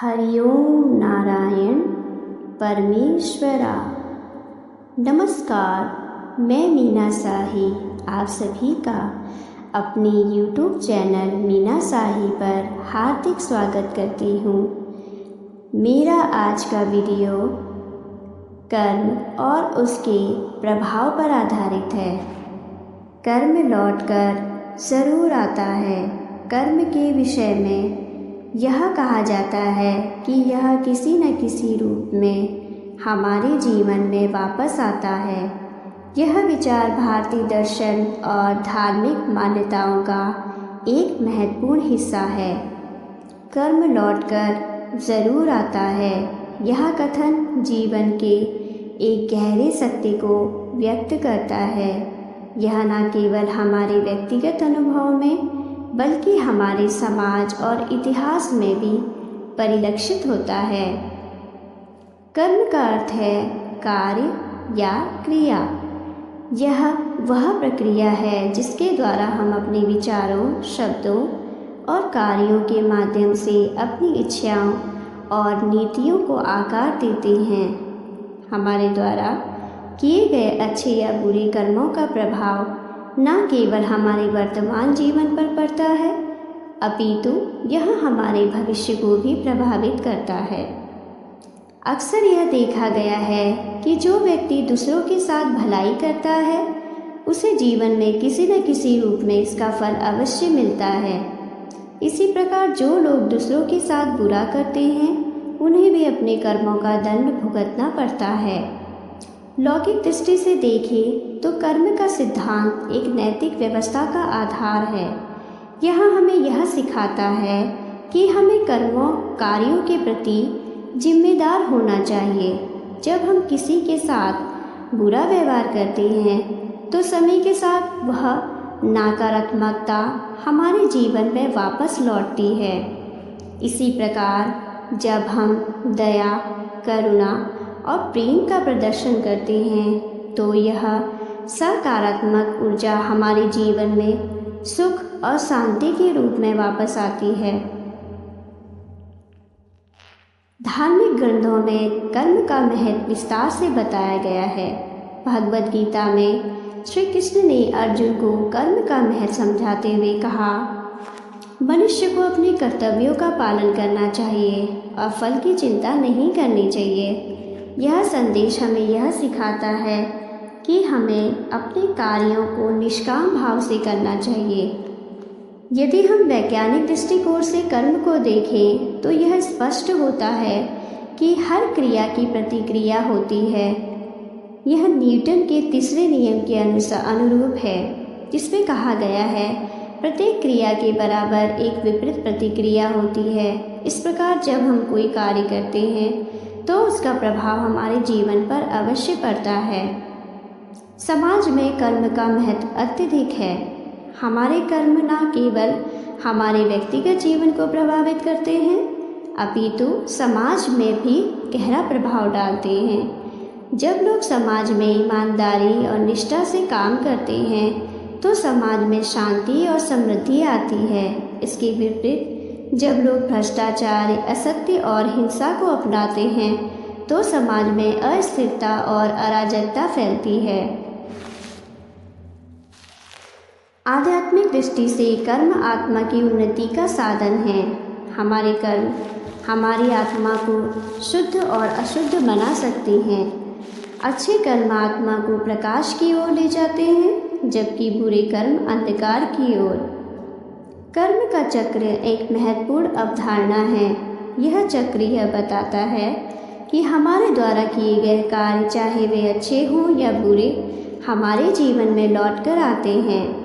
हरिओम नारायण परमेश्वरा। नमस्कार, मैं मीना साही आप सभी का अपने YouTube चैनल मीना साही पर हार्दिक स्वागत करती हूँ। मेरा आज का वीडियो कर्म और उसके प्रभाव पर आधारित है। कर्म लौटकर ज़रूर आता है। कर्म के विषय में यह कहा जाता है कि यह किसी न किसी रूप में हमारे जीवन में वापस आता है। यह विचार भारतीय दर्शन और धार्मिक मान्यताओं का एक महत्वपूर्ण हिस्सा है। कर्म लौटकर ज़रूर आता है। यह कथन जीवन के एक गहरे सत्य को व्यक्त करता है। यह न केवल हमारे व्यक्तिगत अनुभव में बल्कि हमारे समाज और इतिहास में भी परिलक्षित होता है। कर्म का अर्थ है कार्य या क्रिया। यह वह प्रक्रिया है जिसके द्वारा हम अपने विचारों, शब्दों और कार्यों के माध्यम से अपनी इच्छाओं और नीतियों को आकार देते हैं। हमारे द्वारा किए गए अच्छे या बुरे कर्मों का प्रभाव न केवल हमारे वर्तमान जीवन पर पड़ता है, अपितु यह हमारे भविष्य को भी प्रभावित करता है। अक्सर यह देखा गया है कि जो व्यक्ति दूसरों के साथ भलाई करता है उसे जीवन में किसी न किसी रूप में इसका फल अवश्य मिलता है। इसी प्रकार जो लोग दूसरों के साथ बुरा करते हैं उन्हें भी अपने कर्मों का दंड भुगतना पड़ता है। लौकिक दृष्टि से देखें तो कर्म का सिद्धांत एक नैतिक व्यवस्था का आधार है। यह हमें यह सिखाता है कि हमें कर्मों कार्यों के प्रति जिम्मेदार होना चाहिए। जब हम किसी के साथ बुरा व्यवहार करते हैं तो समय के साथ वह नकारात्मकता हमारे जीवन में वापस लौटती है। इसी प्रकार जब हम दया, करुणा और प्रेम का प्रदर्शन करते हैं तो यह सकारात्मक ऊर्जा हमारे जीवन में सुख और शांति के रूप में वापस आती है। धार्मिक ग्रंथों में कर्म का महत्व विस्तार से बताया गया है। भगवद गीता में श्री कृष्ण ने अर्जुन को कर्म का महत्व समझाते हुए कहा, मनुष्य को अपने कर्तव्यों का पालन करना चाहिए और फल की चिंता नहीं करनी चाहिए। यह संदेश हमें यह सिखाता है कि हमें अपने कार्यों को निष्काम भाव से करना चाहिए। यदि हम वैज्ञानिक दृष्टिकोण से कर्म को देखें तो यह स्पष्ट होता है कि हर क्रिया की प्रतिक्रिया होती है। यह न्यूटन के तीसरे नियम के अनुरूप है, जिसमें कहा गया है प्रत्येक क्रिया के बराबर एक विपरीत प्रतिक्रिया होती है। इस प्रकार जब हम कोई कार्य करते हैं तो उसका प्रभाव हमारे जीवन पर अवश्य पड़ता है। समाज में कर्म का महत्व अत्यधिक है। हमारे कर्म न केवल हमारे व्यक्तिगत जीवन को प्रभावित करते हैं अपितु समाज में भी गहरा प्रभाव डालते हैं। जब लोग समाज में ईमानदारी और निष्ठा से काम करते हैं तो समाज में शांति और समृद्धि आती है। इसके विपरीत जब लोग भ्रष्टाचार, असत्य और हिंसा को अपनाते हैं तो समाज में अस्थिरता और अराजकता फैलती है। आध्यात्मिक दृष्टि से कर्म आत्मा की उन्नति का साधन है। हमारे कर्म हमारी आत्मा को शुद्ध और अशुद्ध बना सकते हैं। अच्छे कर्म आत्मा को प्रकाश की ओर ले जाते हैं, जबकि बुरे कर्म अंधकार की ओर। कर्म का चक्र एक महत्वपूर्ण अवधारणा है। यह चक्र यह बताता है कि हमारे द्वारा किए गए कार्य, चाहे वे अच्छे हों या बुरे, हमारे जीवन में लौटकर आते हैं।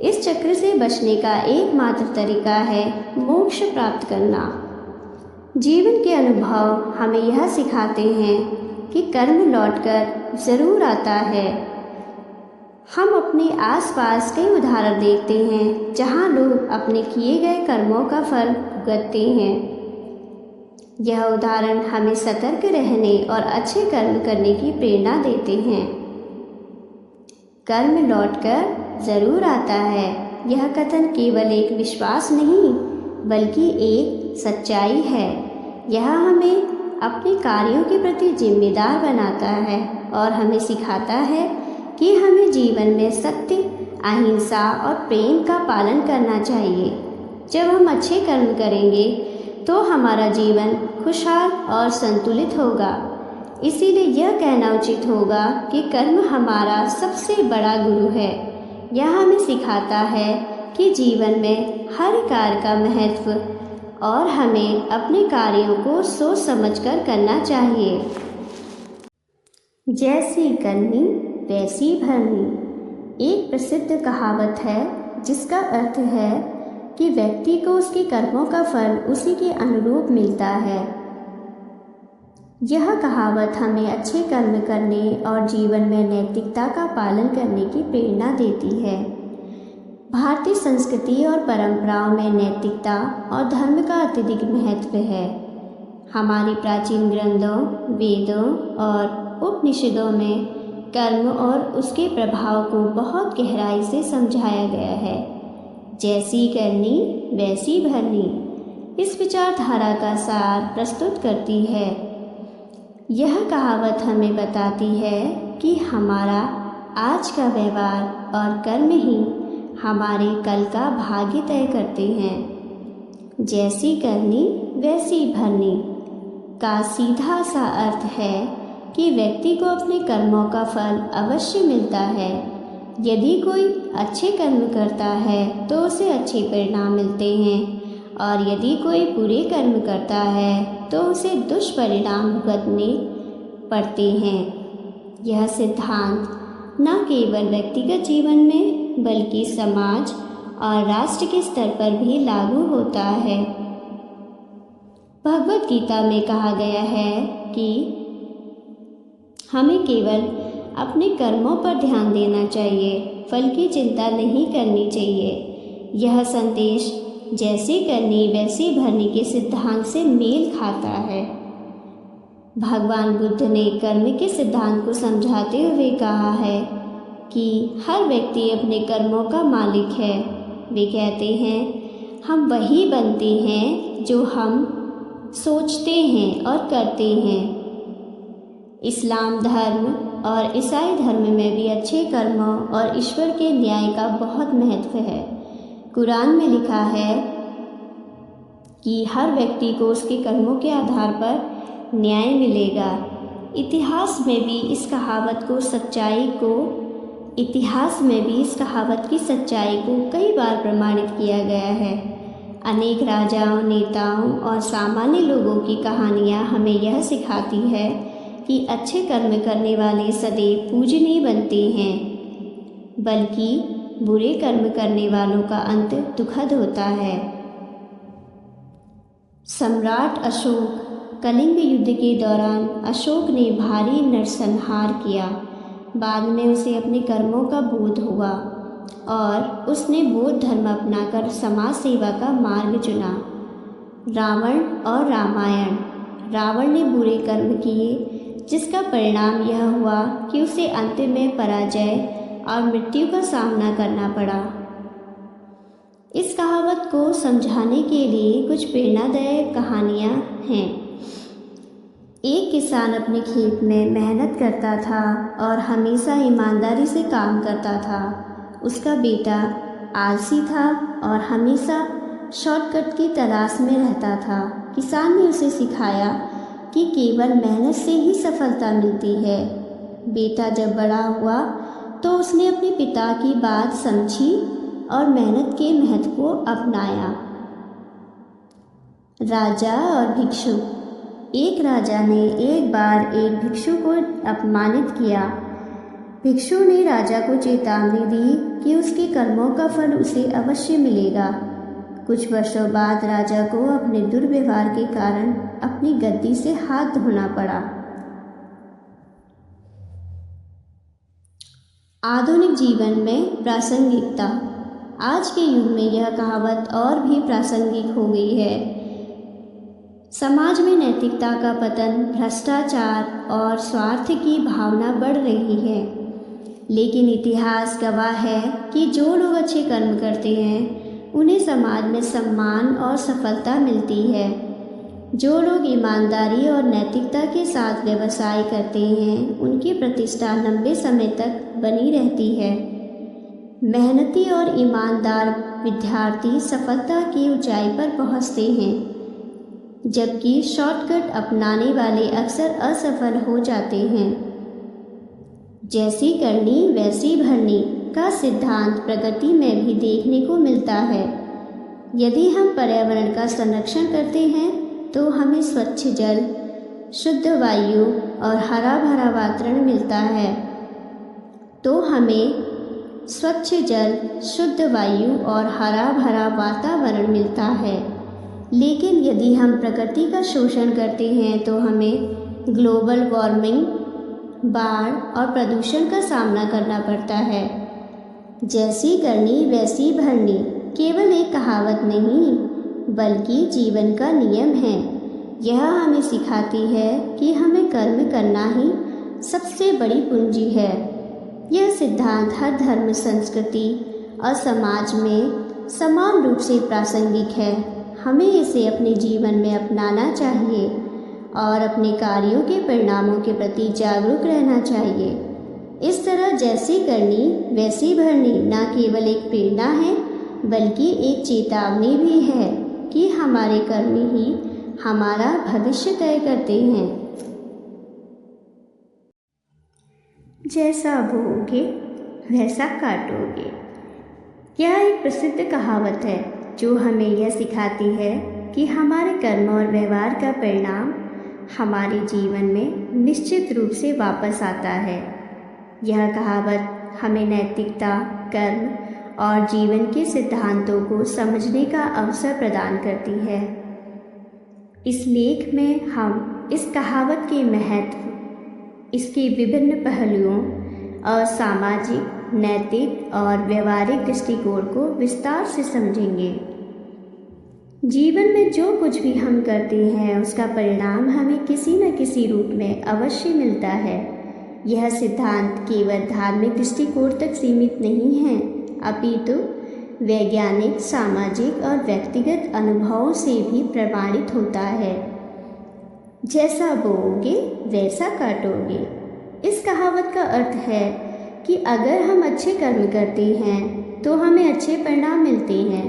इस चक्र से बचने का एकमात्र तरीका है मोक्ष प्राप्त करना। जीवन के अनुभव हमें यह सिखाते हैं कि कर्म लौटकर ज़रूर आता है। हम अपने आसपास कई उदाहरण देखते हैं जहां लोग अपने किए गए कर्मों का फल भुगतते हैं। यह उदाहरण हमें सतर्क रहने और अच्छे कर्म करने की प्रेरणा देते हैं। कर्म लौटकर ज़रूर आता है। यह कथन केवल एक विश्वास नहीं बल्कि एक सच्चाई है। यह हमें अपने कार्यों के प्रति जिम्मेदार बनाता है और हमें सिखाता है कि हमें जीवन में सत्य, अहिंसा और प्रेम का पालन करना चाहिए। जब हम अच्छे कर्म करेंगे तो हमारा जीवन खुशहाल और संतुलित होगा। इसीलिए यह कहना उचित होगा कि कर्म हमारा सबसे बड़ा गुरु है। यह हमें सिखाता है कि जीवन में हर कार्य का महत्व और हमें अपने कार्यों को सोच समझकर करना चाहिए। जैसी करनी वैसी भरनी एक प्रसिद्ध कहावत है, जिसका अर्थ है कि व्यक्ति को उसके कर्मों का फल उसी के अनुरूप मिलता है। यह कहावत हमें अच्छे कर्म करने और जीवन में नैतिकता का पालन करने की प्रेरणा देती है। भारतीय संस्कृति और परंपराओं में नैतिकता और धर्म का अत्यधिक महत्व है। हमारी प्राचीन ग्रंथों, वेदों और उपनिषदों में कर्म और उसके प्रभाव को बहुत गहराई से समझाया गया है। जैसी करनी वैसी भरनी इस विचारधारा का सार प्रस्तुत करती है। यह कहावत हमें बताती है कि हमारा आज का व्यवहार और कर्म ही हमारे कल का भाग्य तय करते हैं। जैसी करनी वैसी भरनी का सीधा सा अर्थ है कि व्यक्ति को अपने कर्मों का फल अवश्य मिलता है। यदि कोई अच्छे कर्म करता है तो उसे अच्छे परिणाम मिलते हैं और यदि कोई बुरे कर्म करता है तो उसे दुष्परिणाम भुगतने पड़ते हैं। यह सिद्धांत न केवल व्यक्तिगत जीवन में बल्कि समाज और राष्ट्र के स्तर पर भी लागू होता है। भगवत गीता में कहा गया है कि हमें केवल अपने कर्मों पर ध्यान देना चाहिए, फल की चिंता नहीं करनी चाहिए। यह संदेश जैसी करनी वैसी भरनी के सिद्धांत से मेल खाता है। भगवान बुद्ध ने कर्म के सिद्धांत को समझाते हुए कहा है कि हर व्यक्ति अपने कर्मों का मालिक है। वे कहते हैं, हम वही बनते हैं जो हम सोचते हैं और करते हैं। इस्लाम धर्म और ईसाई धर्म में भी अच्छे कर्मों और ईश्वर के न्याय का बहुत महत्व है। कुरान में लिखा है कि हर व्यक्ति को उसके कर्मों के आधार पर न्याय मिलेगा। इतिहास में भी इस कहावत की सच्चाई को कई बार प्रमाणित किया गया है। अनेक राजाओं, नेताओं और सामान्य लोगों की कहानियाँ हमें यह सिखाती है कि अच्छे कर्म करने वाले सदैव पूजनीय बनते हैं, बल्कि बुरे कर्म करने वालों का अंत दुखद होता है। सम्राट अशोक कलिंग युद्ध के दौरान अशोक ने भारी नरसंहार किया। बाद में उसे अपने कर्मों का बोध हुआ और उसने बौद्ध धर्म अपनाकर समाज सेवा का मार्ग चुना। रावण और रामायण। रावण ने बुरे कर्म किए, जिसका परिणाम यह हुआ कि उसे अंत में पराजय और मृत्यु का सामना करना पड़ा। इस कहावत को समझाने के लिए कुछ प्रेरणादायक कहानियाँ हैं। एक किसान अपने खेत में मेहनत करता था और हमेशा ईमानदारी से काम करता था। उसका बेटा आलसी था और हमेशा शॉर्टकट की तलाश में रहता था। किसान ने उसे सिखाया कि केवल मेहनत से ही सफलता मिलती है। बेटा जब बड़ा हुआ तो उसने अपने पिता की बात समझी और मेहनत के महत्व को अपनाया। राजा और भिक्षु। एक राजा ने एक बार एक भिक्षु को अपमानित किया। भिक्षु ने राजा को चेतावनी दी कि उसके कर्मों का फल उसे अवश्य मिलेगा। कुछ वर्षों बाद राजा को अपने दुर्व्यवहार के कारण अपनी गद्दी से हाथ धोना पड़ा। आधुनिक जीवन में प्रासंगिकता। आज के युग में यह कहावत और भी प्रासंगिक हो गई है। समाज में नैतिकता का पतन, भ्रष्टाचार और स्वार्थ की भावना बढ़ रही है। लेकिन इतिहास गवाह है कि जो लोग अच्छे कर्म करते हैं उन्हें समाज में सम्मान और सफलता मिलती है। जो लोग ईमानदारी और नैतिकता के साथ व्यवसाय करते हैं उनकी प्रतिष्ठा लंबे समय तक बनी रहती है। मेहनती और ईमानदार विद्यार्थी सफलता की ऊंचाई पर पहुंचते हैं, जबकि शॉर्टकट अपनाने वाले अक्सर असफल हो जाते हैं। जैसी करनी वैसी भरनी का सिद्धांत प्रकृति में भी देखने को मिलता है। यदि हम पर्यावरण का संरक्षण करते हैं तो हमें स्वच्छ जल, शुद्ध वायु और हरा भरा वातावरण मिलता है। तो हमें स्वच्छ जल, शुद्ध वायु और हरा भरा वातावरण मिलता है। लेकिन यदि हम प्रकृति का शोषण करते हैं तो हमें ग्लोबल वार्मिंग, बाढ़ और प्रदूषण का सामना करना पड़ता है। जैसी करनी वैसी भरनी केवल एक कहावत नहीं, बल्कि जीवन का नियम है। यह हमें सिखाती है कि हमें कर्म करना ही सबसे बड़ी पूंजी है। यह सिद्धांत हर धर्म, संस्कृति और समाज में समान रूप से प्रासंगिक है। हमें इसे अपने जीवन में अपनाना चाहिए और अपने कार्यों के परिणामों के प्रति जागरूक रहना चाहिए। इस तरह जैसी करनी वैसी भरनी न केवल एक प्रेरणा है, बल्कि एक चेतावनी भी है कि हमारे कर्म ही हमारा भविष्य तय करते हैं। जैसा बोओगे वैसा काटोगे, यह एक प्रसिद्ध कहावत है जो हमें यह सिखाती है कि हमारे कर्म और व्यवहार का परिणाम हमारे जीवन में निश्चित रूप से वापस आता है। यह कहावत हमें नैतिकता, कर्म और जीवन के सिद्धांतों को समझने का अवसर प्रदान करती है। इस लेख में हम इस कहावत के महत्व, इसके विभिन्न पहलुओं और सामाजिक, नैतिक और व्यवहारिक दृष्टिकोण को विस्तार से समझेंगे। जीवन में जो कुछ भी हम करते हैं उसका परिणाम हमें किसी न किसी रूप में अवश्य मिलता है। यह सिद्धांत केवल धार्मिक दृष्टिकोण तक सीमित नहीं है, अपितु वैज्ञानिक, सामाजिक और व्यक्तिगत अनुभवों से भी प्रमाणित होता है। जैसा बोओगे वैसा काटोगे। इस कहावत का अर्थ है कि अगर हम अच्छे कर्म करते हैं तो हमें अच्छे परिणाम मिलते हैं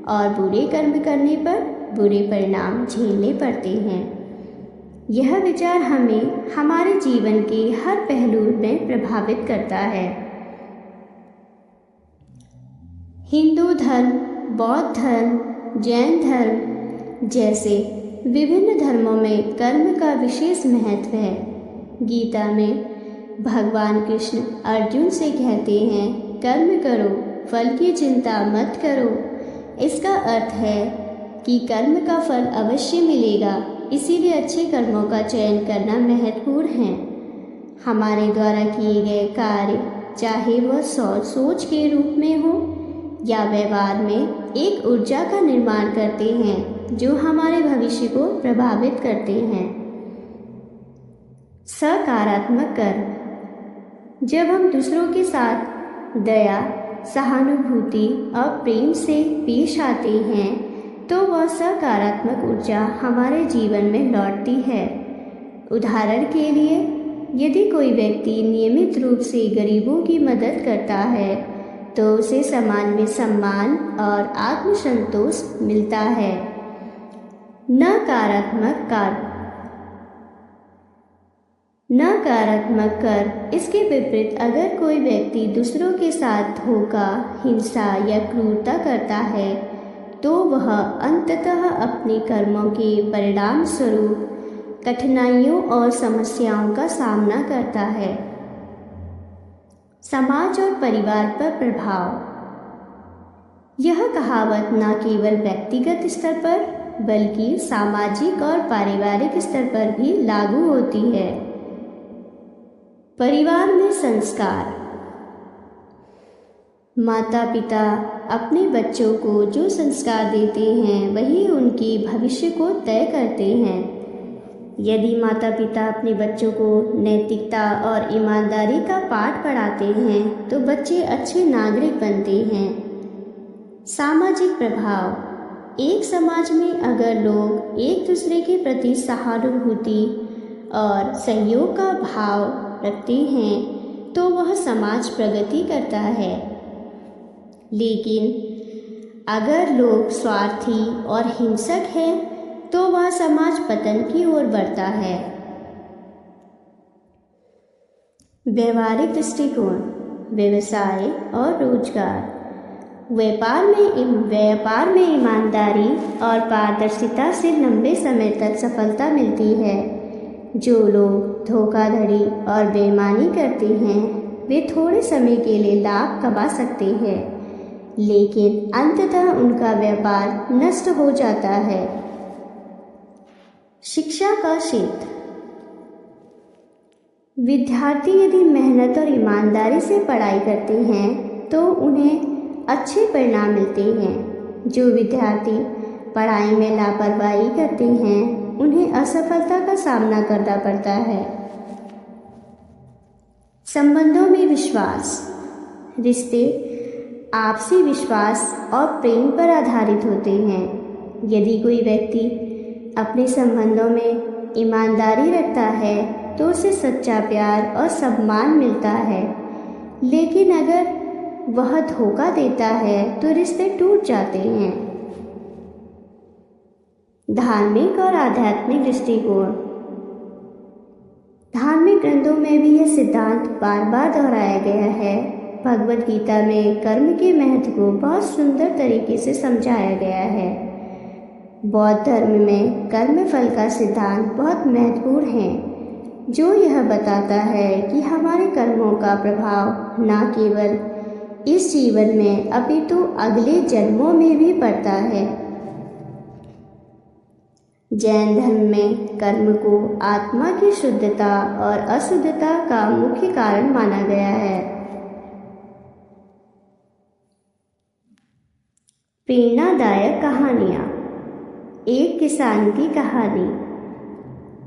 और बुरे कर्म करने पर बुरे परिणाम झेलने पड़ते हैं। यह विचार हमें हमारे जीवन के हर पहलू में प्रभावित करता है। हिंदू धर्म, बौद्ध धर्म, जैन धर्म जैसे विभिन्न धर्मों में कर्म का विशेष महत्व है। गीता में भगवान कृष्ण अर्जुन से कहते हैं, कर्म करो, फल की चिंता मत करो। इसका अर्थ है कि कर्म का फल अवश्य मिलेगा, इसीलिए अच्छे कर्मों का चयन करना महत्वपूर्ण है। हमारे द्वारा किए गए कार्य, चाहे वह सोच के रूप में हो या व्यवहार में, एक ऊर्जा का निर्माण करते हैं जो हमारे भविष्य को प्रभावित करते हैं। सकारात्मक कर्म। जब हम दूसरों के साथ दया, सहानुभूति और प्रेम से पेश आते हैं तो वह सकारात्मक ऊर्जा हमारे जीवन में लौटती है। उदाहरण के लिए, यदि कोई व्यक्ति नियमित रूप से गरीबों की मदद करता है तो उसे समाज में सम्मान और आत्मसंतोष मिलता है। नकारात्मक कर्म। इसके विपरीत, अगर कोई व्यक्ति दूसरों के साथ धोखा, हिंसा या क्रूरता करता है तो वह अंततः अपने कर्मों के परिणाम स्वरूप कठिनाइयों और समस्याओं का सामना करता है। समाज और परिवार पर प्रभाव। यह कहावत न केवल व्यक्तिगत स्तर पर बल्कि सामाजिक और पारिवारिक स्तर पर भी लागू होती है। परिवार में संस्कार। माता पिता अपने बच्चों को जो संस्कार देते हैं वही उनके भविष्य को तय करते हैं। यदि माता पिता अपने बच्चों को नैतिकता और ईमानदारी का पाठ पढ़ाते हैं तो बच्चे अच्छे नागरिक बनते हैं। सामाजिक प्रभाव। एक समाज में अगर लोग एक दूसरे के प्रति सहानुभूति और सहयोग का भाव रखते हैं तो वह समाज प्रगति करता है। लेकिन अगर लोग स्वार्थी और हिंसक हैं तो वह समाज पतन की ओर बढ़ता है। व्यवहारिक दृष्टिकोण, व्यवसाय और रोजगार। व्यापार में ईमानदारी और पारदर्शिता से लंबे समय तक सफलता मिलती है। जो लोग धोखाधड़ी और बेईमानी करते हैं वे थोड़े समय के लिए लाभ कमा सकते हैं, लेकिन अंततः उनका व्यापार नष्ट हो जाता है। शिक्षा का क्षेत्र। विद्यार्थी यदि मेहनत और ईमानदारी से पढ़ाई करते हैं तो उन्हें अच्छे परिणाम मिलते हैं। जो विद्यार्थी पढ़ाई में लापरवाही करते हैं उन्हें असफलता का सामना करना पड़ता है। संबंधों में विश्वास। रिश्ते आपसी विश्वास और प्रेम पर आधारित होते हैं। यदि कोई व्यक्ति अपने संबंधों में ईमानदारी रखता है तो उसे सच्चा प्यार और सम्मान मिलता है, लेकिन अगर वह धोखा देता है तो रिश्ते टूट जाते हैं। धार्मिक और आध्यात्मिक दृष्टिकोण। धार्मिक ग्रंथों में भी यह सिद्धांत बार बार दोहराया गया है। भगवद गीता में कर्म के महत्व को बहुत सुंदर तरीके से समझाया गया है। बौद्ध धर्म में कर्म फल का सिद्धांत बहुत महत्वपूर्ण है, जो यह बताता है कि हमारे कर्मों का प्रभाव न केवल इस जीवन में अपितु अगले जन्मों में भी पड़ता है। जैन धर्म में कर्म को आत्मा की शुद्धता और अशुद्धता का मुख्य कारण माना गया है। प्रेरणादायक कहानियाँ। एक किसान की कहानी।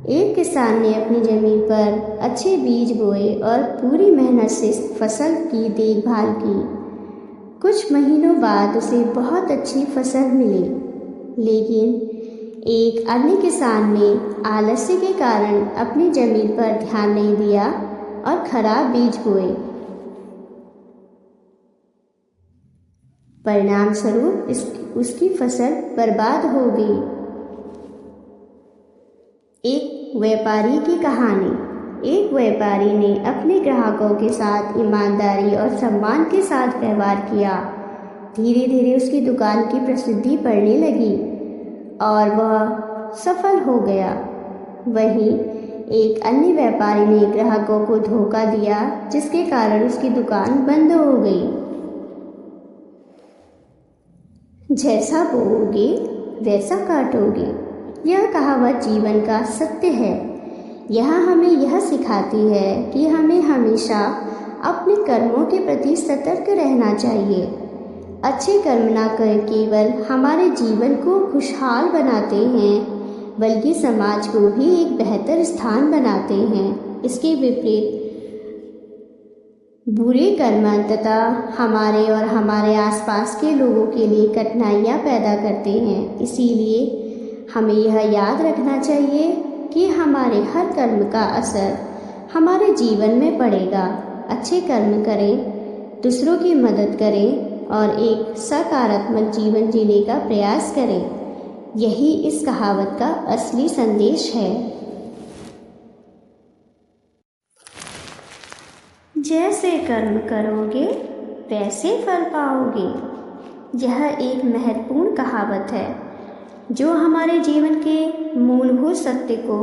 एक किसान ने अपनी ज़मीन पर अच्छे बीज बोए और पूरी मेहनत से फसल की देखभाल की। कुछ महीनों बाद उसे बहुत अच्छी फसल मिली, लेकिन एक अन्य किसान ने आलस्य के कारण अपनी ज़मीन पर ध्यान नहीं दिया और खराब बीज बोए। परिणाम स्वरूप उसकी फसल बर्बाद हो गई। एक व्यापारी की कहानी। एक व्यापारी ने अपने ग्राहकों के साथ ईमानदारी और सम्मान के साथ व्यवहार किया। धीरे धीरे उसकी दुकान की प्रसिद्धि बढ़ने लगी और वह सफल हो गया। वहीं एक अन्य व्यापारी ने ग्राहकों को धोखा दिया, जिसके कारण उसकी दुकान बंद हो गई। जैसा बोओगे वैसा काटोगे, यह कहावत जीवन का सत्य है। यह हमें यह सिखाती है कि हमें हमेशा अपने कर्मों के प्रति सतर्क रहना चाहिए। अच्छे कर्म न केवल हमारे जीवन को खुशहाल बनाते हैं, बल्कि समाज को भी एक बेहतर स्थान बनाते हैं। इसके विपरीत बुरे कर्म अंततः हमारे और हमारे आसपास के लोगों के लिए कठिनाइयाँ पैदा करते हैं। इसीलिए हमें यह याद रखना चाहिए कि हमारे हर कर्म का असर हमारे जीवन में पड़ेगा। अच्छे कर्म करें, दूसरों की मदद करें और एक सकारात्मक जीवन जीने का प्रयास करें। यही इस कहावत का असली संदेश है। जैसे कर्म करोगे वैसे फल पाओगे। यह एक महत्वपूर्ण कहावत है जो हमारे जीवन के मूलभूत सत्य को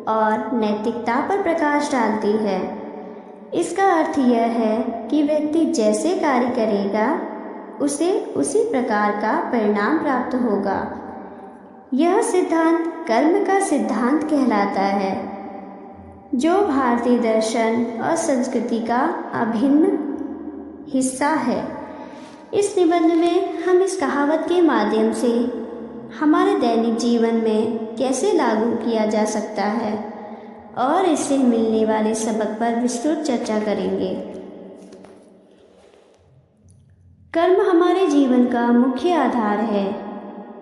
और नैतिकता पर प्रकाश डालती है। इसका अर्थ यह है कि व्यक्ति जैसे कार्य करेगा उसे उसी प्रकार का परिणाम प्राप्त होगा। यह सिद्धांत कर्म का सिद्धांत कहलाता है, जो भारतीय दर्शन और संस्कृति का अभिन्न हिस्सा है। इस निबंध में हम इस कहावत के माध्यम से हमारे दैनिक जीवन में कैसे लागू किया जा सकता है और इससे मिलने वाले सबक पर विस्तृत चर्चा करेंगे। कर्म हमारे जीवन का मुख्य आधार है।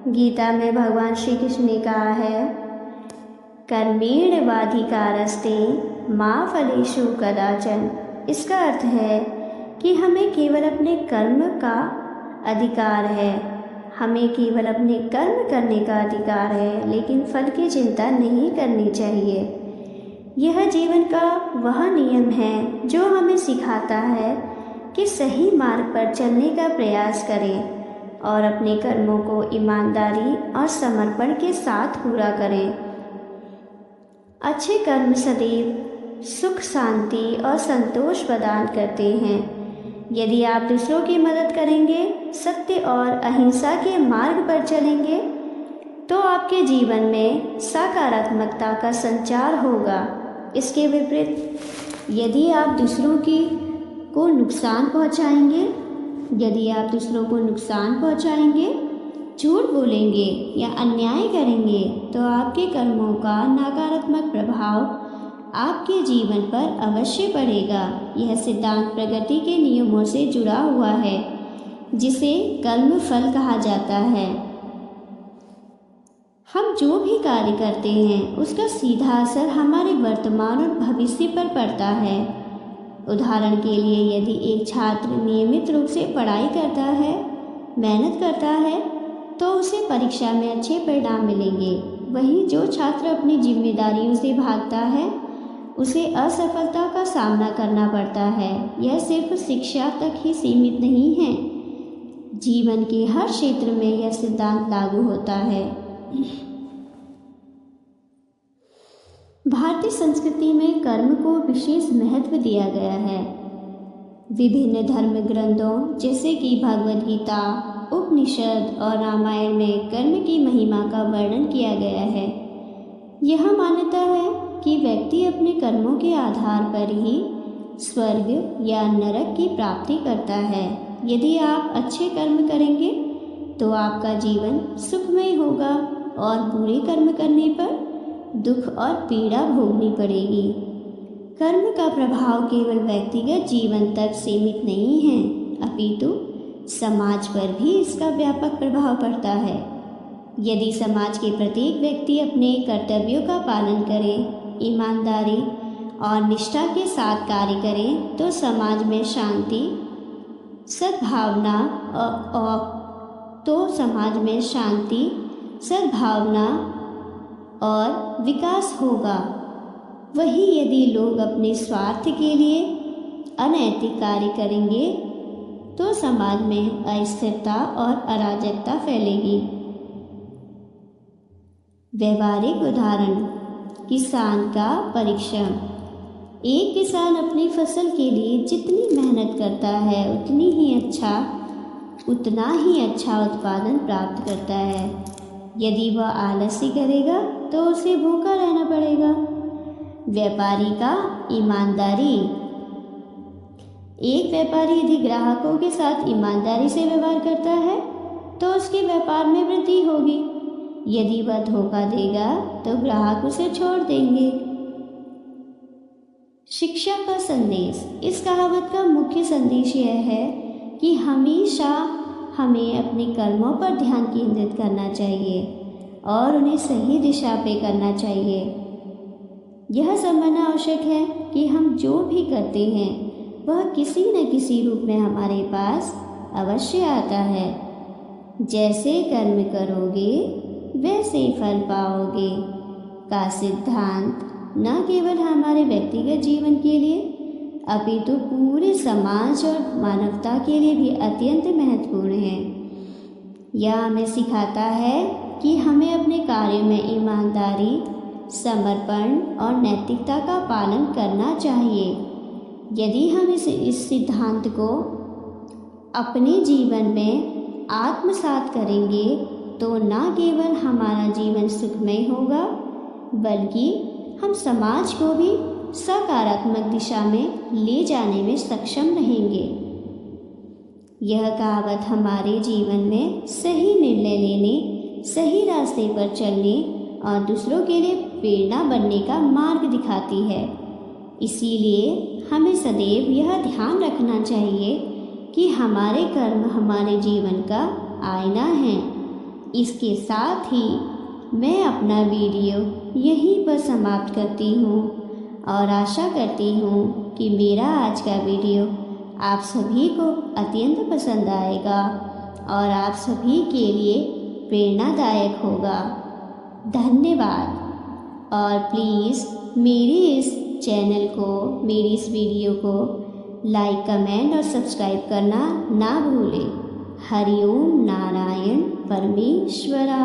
गीता में भगवान श्री कृष्ण ने कहा है, कर्मेण मा फलेषु कदाचन। इसका अर्थ है कि हमें केवल अपने कर्म का अधिकार है, हमें केवल अपने कर्म करने का अधिकार है, लेकिन फल की चिंता नहीं करनी चाहिए। यह जीवन का वह नियम है जो हमें सिखाता है कि सही मार्ग पर चलने का प्रयास करें और अपने कर्मों को ईमानदारी और समर्पण के साथ पूरा करें। अच्छे कर्म सदैव सुख, शांति और संतोष प्रदान करते हैं। यदि आप दूसरों की मदद करेंगे, सत्य और अहिंसा के मार्ग पर चलेंगे, तो आपके जीवन में सकारात्मकता का संचार होगा। इसके विपरीत यदि आप दूसरों को नुकसान पहुंचाएंगे, झूठ बोलेंगे या अन्याय करेंगे, तो आपके कर्मों का नकारात्मक प्रभाव आपके जीवन पर अवश्य पड़ेगा। यह सिद्धांत प्रकृति के नियमों से जुड़ा हुआ है, जिसे कर्म फल कहा जाता है। हम जो भी कार्य करते हैं, उसका सीधा असर हमारे वर्तमान और भविष्य पर पड़ता है। उदाहरण के लिए, यदि एक छात्र नियमित रूप से पढ़ाई करता है, मेहनत करता है, तो उसे परीक्षा में अच्छे परिणाम मिलेंगे। वहीं जो छात्र अपनी जिम्मेदारियों से भागता है, उसे असफलता का सामना करना पड़ता है। यह सिर्फ शिक्षा तक ही सीमित नहीं है, जीवन के हर क्षेत्र में यह सिद्धांत लागू होता है। भारतीय संस्कृति में कर्म को विशेष महत्व दिया गया है। विभिन्न धर्म ग्रंथों जैसे कि भगवद गीता, उपनिषद और रामायण में कर्म की महिमा का वर्णन किया गया है। यह मान्यता है कि व्यक्ति अपने कर्मों के आधार पर ही स्वर्ग या नरक की प्राप्ति करता है। यदि आप अच्छे कर्म करेंगे तो आपका जीवन सुखमय होगा और बुरे कर्म करने पर दुख और पीड़ा भोगनी पड़ेगी। कर्म का प्रभाव केवल व्यक्तिगत जीवन तक सीमित नहीं है, अपितु समाज पर भी इसका व्यापक प्रभाव पड़ता है। यदि समाज के प्रत्येक व्यक्ति अपने कर्तव्यों का पालन करे, ईमानदारी और निष्ठा के साथ कार्य करें, तो समाज में शांति, सद्भावना और विकास होगा। वहीं यदि लोग अपने स्वार्थ के लिए अनैतिक कार्य करेंगे, तो समाज में अस्थिरता और अराजकता फैलेगी। व्यवहारिक उदाहरण, किसान का परिश्रम। एक किसान अपनी फसल के लिए जितनी मेहनत करता है, उतना ही अच्छा उत्पादन प्राप्त करता है। यदि वह आलस्य करेगा तो उसे भूखा रहना पड़ेगा। व्यापारी का ईमानदारी। एक व्यापारी यदि ग्राहकों के साथ ईमानदारी से व्यवहार करता है, तो उसके व्यापार में वृद्धि होगी। यदि वह धोखा देगा तो ग्राहक उसे छोड़ देंगे। शिक्षा का संदेश। इस कहावत का मुख्य संदेश यह है कि हमेशा हमें अपने कर्मों पर ध्यान केंद्रित करना चाहिए और उन्हें सही दिशा पे करना चाहिए। यह समझना आवश्यक है कि हम जो भी करते हैं, वह किसी न किसी रूप में हमारे पास अवश्य आता है। जैसे कर्म करोगे वैसे फल पाओगे का सिद्धांत न केवल हमारे व्यक्तिगत जीवन के लिए, अपितु पूरे समाज और मानवता के लिए भी अत्यंत महत्वपूर्ण है। यह हमें सिखाता है कि हमें अपने कार्यों में ईमानदारी, समर्पण और नैतिकता का पालन करना चाहिए। यदि हम इस सिद्धांत को अपने जीवन में आत्मसात करेंगे, तो न केवल हमारा जीवन सुखमय होगा, बल्कि हम समाज को भी सकारात्मक दिशा में ले जाने में सक्षम रहेंगे। यह कहावत हमारे जीवन में सही निर्णय लेने, सही रास्ते पर चलने और दूसरों के लिए प्रेरणा बनने का मार्ग दिखाती है। इसीलिए हमें सदैव यह ध्यान रखना चाहिए कि हमारे कर्म हमारे जीवन का आईना है। इसके साथ ही मैं अपना वीडियो यहीं पर समाप्त करती हूँ और आशा करती हूँ कि मेरा आज का वीडियो आप सभी को अत्यंत पसंद आएगा और आप सभी के लिए प्रेरणादायक होगा। धन्यवाद। और प्लीज़ मेरे इस चैनल को, मेरी इस वीडियो को लाइक, कमेंट और सब्सक्राइब करना ना भूलें। हरि ओम नारायण परमेश्वरा।